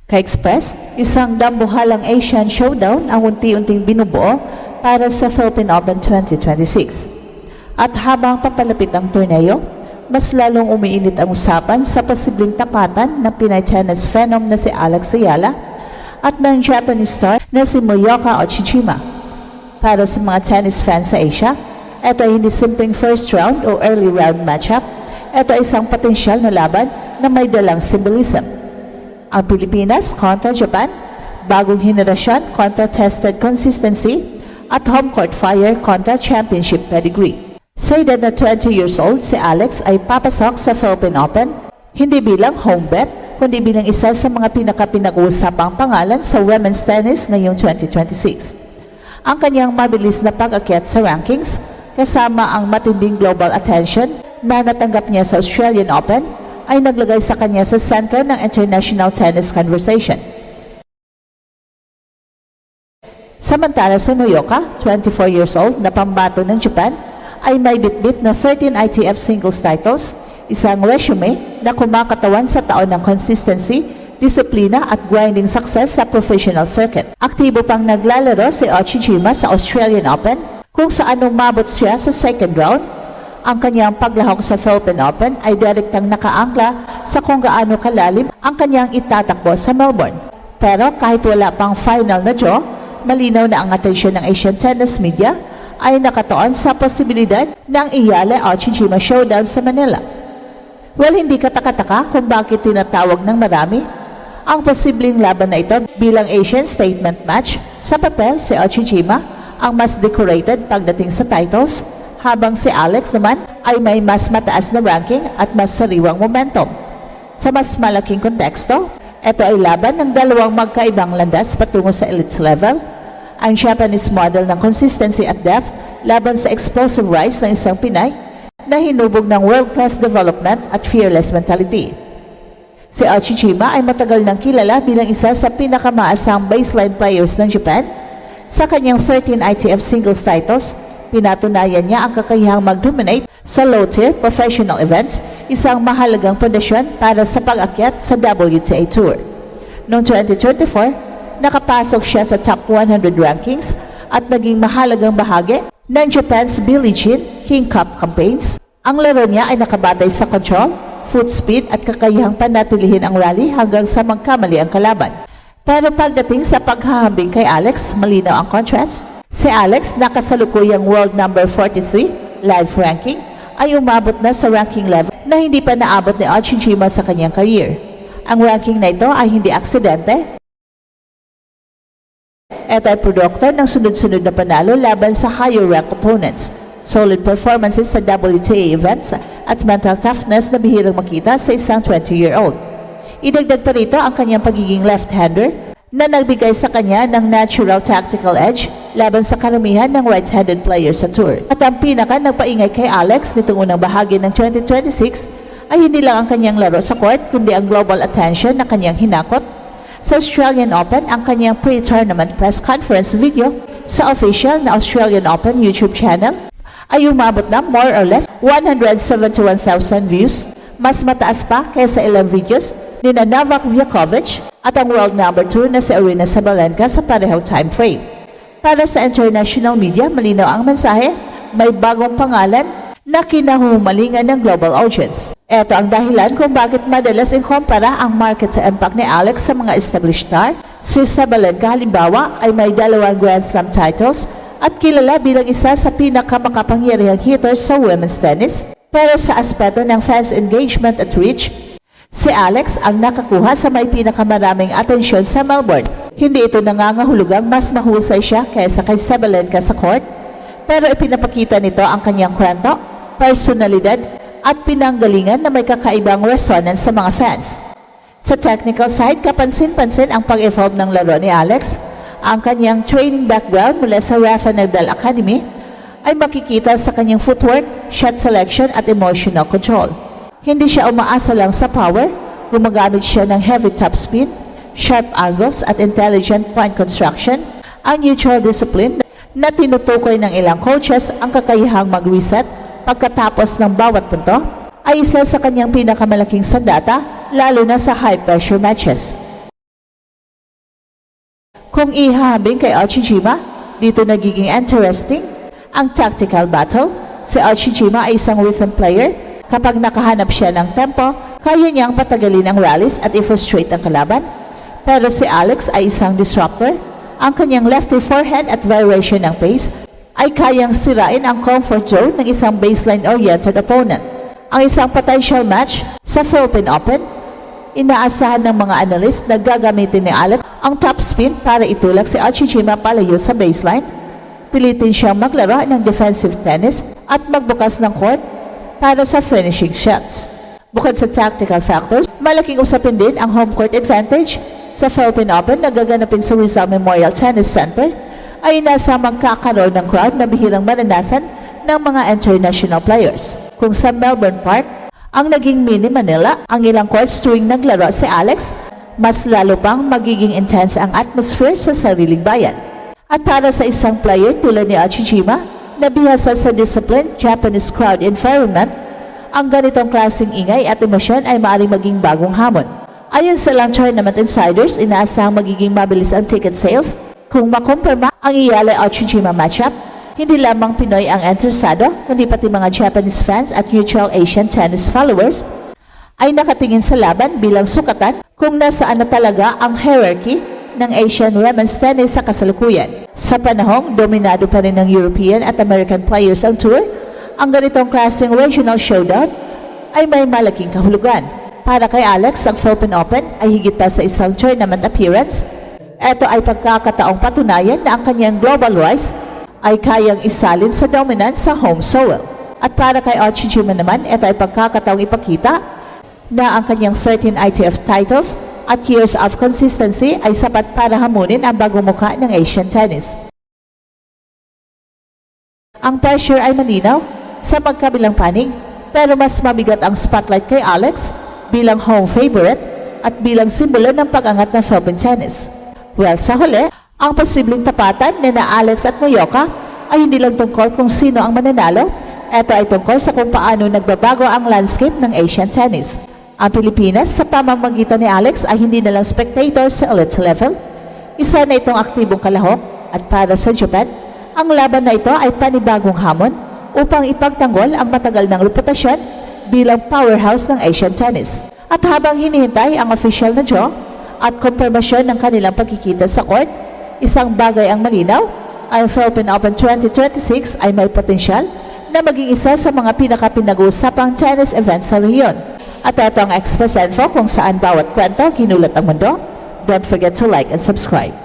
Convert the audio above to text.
Ka-Express, isang dambuhalang Asian showdown ang unti-unting binubuo para sa Philippine Open 2026. At habang papalapit ang torneo, mas lalong umiinit ang usapan sa posibleng tapatan ng Pinay tennis phenom na si Alex Ayala at ng Japanese star na si Moyoka Uchijima. Para sa mga tennis fans sa Asia, ito ay hindi simpleng first round o early round matchup. Ito ay isang potensyal na laban na may dalang symbolism. Ang Pilipinas kontra Japan, bagong henerasyon kontra tested consistency, at home court fire kontra championship pedigree. Sa edad na 20 years old, si Alex ay papasok sa Philippine Open, hindi bilang home bet, kundi bilang isa sa mga pinag-uusapang pangalan sa women's tennis ngayong 2026. Ang kanyang mabilis na pag-akyat sa rankings, kasama ang matinding global attention na natanggap niya sa Australian Open, ay naglagay sa kanya sa sentro ng international tennis conversation. Samantala sa Moyoka, 24 years old na pambato ng Japan, ay may bitbit na 13 ITF singles titles, isang resume na kumakatawan sa taon ng consistency, disiplina at grinding success sa professional circuit. Aktibo pang naglalaro si Uchijima sa Australian Open, kung saan umabot siya sa second round. Ang kanyang paglahok sa Philippine Open ay direktang nakaangkla sa kung gaano kalalim ang kanyang itatakbo sa Melbourne. Pero kahit wala pang final na draw, malinaw na ang atensyon ng Asian tennis media ay nakatuon sa posibilidad ng Ayala Uchijima showdown sa Manila. Well, hindi katakataka kung bakit tinatawag ng marami ang posibleng laban na ito bilang Asian statement match. Sa papel, si Uchijima ang mas decorated pagdating sa titles, habang si Alex naman ay may mas mataas na ranking at mas sariwang momentum. Sa mas malaking konteksto, ito ay laban ng dalawang magkaibang landas patungo sa elite level, ang Japanese model ng consistency at depth laban sa explosive rise ng isang Pinay na hinubog ng world-class development at fearless mentality. Si Uchijima ay matagal nang kilala bilang isa sa pinakamaasang baseline players ng Japan. Sa kanyang 13 ITF singles titles, pinatunayan niya ang kakayahang mag-dominate sa low-tier professional events, isang mahalagang pundasyon para sa pag-akyat sa WTA Tour. Noong 2024, nakapasok siya sa top 100 rankings at naging mahalagang bahagi ng Japan's Billie Jean King Cup campaigns. Ang laro niya ay nakabatay sa control, foot speed at kakayahang panatilihin ang rally hanggang sa magkamali ang kalaban. Pero pagdating sa paghahambing kay Alex, malinaw ang contrast. Si Alex na kasalukuyang world number 43 live ranking ay umabot na sa ranking level na hindi pa naabot ni Uchijima sa kanyang career. Ang ranking na ito ay hindi aksidente. Ito ay produkto ng sunod-sunod na panalo laban sa higher rank opponents, solid performances sa WTA events at mental toughness na bihirang makita sa isang 20-year-old. Idagdag pa rito ang kanyang pagiging left-hander na nagbigay sa kanya ng natural tactical edge laban sa karamihan ng right-handed players sa tour. At ang pinaka nagpaingay kay Alex nitong unang bahagi ng 2026 ay hindi lang ang kanyang laro sa court, kundi ang global attention na kanyang hinakot. Sa Australian Open, ang kanyang pre-tournament press conference video sa official na Australian Open YouTube channel ay umabot na more or less 171,000 views, mas mataas pa kaysa ilang videos ni Novak Djokovic at ang world number 2 na si Aryna Sabalenka sa parehong time frame. Para sa international media, malinaw ang mensahe, may bagong pangalan na kinahumalingan ng global audience. Ito ang dahilan kung bakit madalas inkumpara ang market sa impact ni Alex sa mga established star. Si Sabalenka halimbawa ay may 2 Grand Slam titles at kilala bilang isa sa pinakamakapangyarihang hitters sa women's tennis. Pero sa aspeto ng fans engagement at reach, si Alex ang nakakuha sa may pinakamaraming atensyon sa Melbourne. Hindi ito nangangahulugang mas mahusay siya kaysa kay Sabalenka sa court, pero ipinapakita nito ang kanyang kwento, personalidad at pinanggalingan na may kakaibang resonance sa mga fans. Sa technical side, kapansin-pansin ang pag-evolve ng laro ni Alex. Ang kanyang training background mula sa Rafa Nadal Academy ay makikita sa kanyang footwork, shot selection at emotional control. Hindi siya umaasa lang sa power, gumagamit siya ng heavy topspin, sharp angles at intelligent point construction. Ang neutral discipline na tinutukoy ng ilang coaches ang kakayahang mag-reset pagkatapos ng bawat punto ay isa sa kanyang pinakamalaking sandata, lalo na sa high-pressure matches. Kung ihahambing kay Ochijima, dito nagiging interesting ang tactical battle. Si Ochijima ay isang rhythm player. Kapag nakahanap siya ng tempo, kaya niyang patagalin ang rallies at i-frustrate ang kalaban. Pero si Alex ay isang disruptor. Ang kanyang lefty forehand at variation ng pace ay kayang sirain ang comfort zone ng isang baseline-oriented opponent. Ang isang potential match sa Philippine Open, inaasahan ng mga analyst na gagamitin ni Alex ang top spin para itulak si Ochijima palayo sa baseline. Pilitin siyang maglaro ng defensive tennis at magbukas ng court para sa finishing shots. Bukod sa tactical factors, malaking usapin din ang home court advantage. Sa Philippine Open na gaganapin sa Rizal Memorial Tennis Center ay nasa magkakaroon ng crowd na bihirang maranasan ng mga international players. Kung sa Melbourne Park, ang naging mini Manila ang ilang courts tuwing naglaro si Alex, mas lalo pang magiging intense ang atmosphere sa sariling bayan. At para sa isang player tulad ni Ochijima na bihasa sa disciplined Japanese crowd environment, ang ganitong klaseng ingay at emosyon ay maaaring maging bagong hamon. Ayon sa Lang Tournament Insiders, inaasahang magiging mabilis ang ticket sales kung makumpirma ang Iyale Ochijima matchup. Hindi lamang Pinoy ang interesado, kundi pati mga Japanese fans at neutral Asian tennis followers ay nakatingin sa laban bilang sukatan kung nasaan na talaga ang hierarchy ng Asian women's tennis sa kasalukuyan. Sa panahong dominado pa rin ng European at American players ang tour, ang ganitong klaseng regional showdown ay may malaking kahulugan. Para kay Alex, ang Philippine Open ay higit pa sa isang tournament appearance. Ito ay pagkakataong patunayan na ang kanyang global rise ay kayang isalin sa dominance sa home soil. At para kay Ochijima naman, ito ay pagkakataong ipakita na ang kanyang 13 ITF titles at years of consistency ay sapat para hamunin ang bagong mukha ng Asian tennis. Ang pressure ay malinaw sa magkabilang panig, pero mas mabigat ang spotlight kay Alex bilang home favorite at bilang simbolo ng pag-angat ng Philippine tennis. Well, sa huli, ang posibleng tapatan ni na Alex at Moyoka ay hindi lang tungkol kung sino ang mananalo. Ito ay tungkol sa kung paano nagbabago ang landscape ng Asian tennis. Ang Pilipinas sa pamamagitan ni Alex ay hindi na lang spectator sa elite level. Isa na itong aktibong kalahok at para sa Japan, ang laban na ito ay panibagong hamon upang ipagtanggol ang matagal ng reputasyon bilang powerhouse ng Asian tennis. At habang hinihintay ang official na draw at konfirmasyon ng kanilang pagkikita sa court, isang bagay ang malinaw, ang Philippine Open 2026 ay may potensyal na maging isa sa mga pinakapinag-uusapang tennis event sa rehiyon. At ito ang Express Info kung saan bawat kwento ginulat ang mundo. Don't forget to like and subscribe.